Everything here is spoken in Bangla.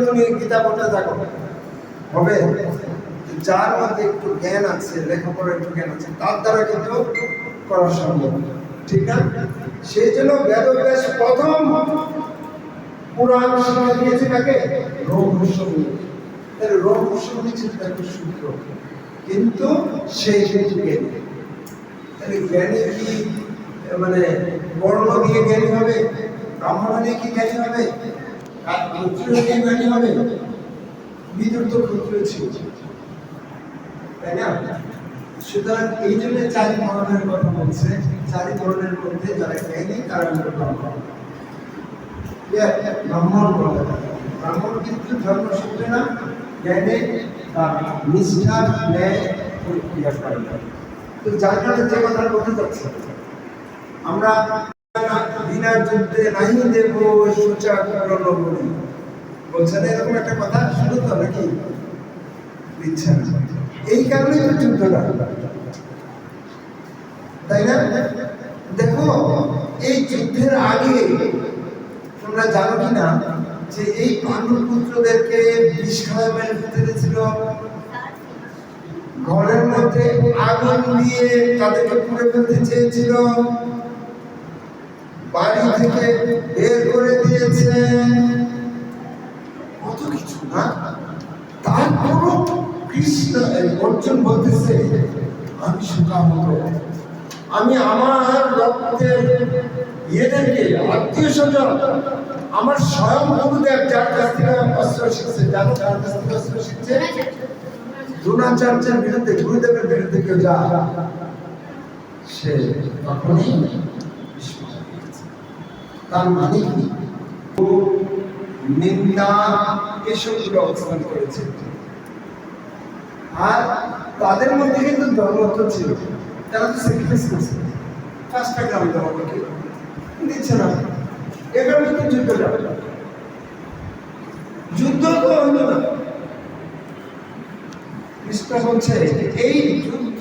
তুমি গীতা পড়তে থাকো, হবে? যার মধ্যে একটু জ্ঞান আছে, লেখাপড়া একটু জ্ঞান আছে, তার দ্বারা কিন্তু করা সম্ভব, ঠিক না? সেই জন্য বেদব্যাস প্রথম পুরাণ শিক্ষা দিয়েছে কাকে? রঘুস্বামী। রঘুস্বামী ছিল একটা সূত্র, কিন্তু সেই কিন্তু জ্ঞানী। তাহলে জ্ঞানী কি মানে বর্ণ দিয়ে জ্ঞানী হবে, ব্রাহ্মণ দিয়ে কি জ্ঞানী হবে, আর ক্ষত্রিয় দিয়ে জ্ঞানী হবে? বিদুর তো ক্ষত্রিয় ছিল, তাই না? সুতরাং এই জন্য চারি ধরনের কথা বলছে। চারি ধরনের মধ্যে যারা জ্ঞানী তারা ব্রাহ্মণ বলা যায়। ব্রাহ্মণ কিন্তু ধর্মসূত্রে না, জ্ঞানে নিষ্ঠার ন্যায় প্রক্রিয়া করে। তো যার কারণে যে কথা বলতে চাচ্ছি, আমরা বিনা যুদ্ধে নাহি দেব সূচাগ্র নগরী বলছেন, এরকম একটা কথা শুনো তো নাকি? ইচ্ছা, এই কারণেই তো যুদ্ধটা, তাই না? দেখো, এই যুদ্ধের আগে তোমরা জানো কিনা যে এই পাণ্ডব পুত্রদেরকে বিষ খাওয়া মেরে ফেলেছিল, ঘরের মধ্যে আগুন দিয়ে তাদেরকে পুড়ে ফেলতে চেয়েছিল, বাড়ি থেকে বের করে দিয়েছে, কত কিছু না? তারপরও কৃষ্ণ অর্জুন বলতেছে, আমি সুকামত, আমি আমার রক্তের ইয়েদেরকে, আত্মীয় স্বজন, আমার স্বয়ং গুরুদেব যার কাছ থেকে অস্ত্র শিখছে, জানো যার কাছ থেকে অস্ত্র শিখছে? দ্রোণাচার্যের বিরুদ্ধে, গুরুদেবের বিরুদ্ধে কেউ যা, সে তখনই তার মানে কি? নিন্দা এসবগুলো অবস্থান করেছে। আর তাদের মধ্যে কিন্তু ধর্মত্ব ছিল, তারা তো স্যাক্রিফাইস করছে। ফার্স্টটা গ্রাম ধর্মকে দিচ্ছে না, এবার কিন্তু যুদ্ধ যাবে, যুদ্ধ তো হলো না। কৃষ্ণ বলছে এই যুদ্ধ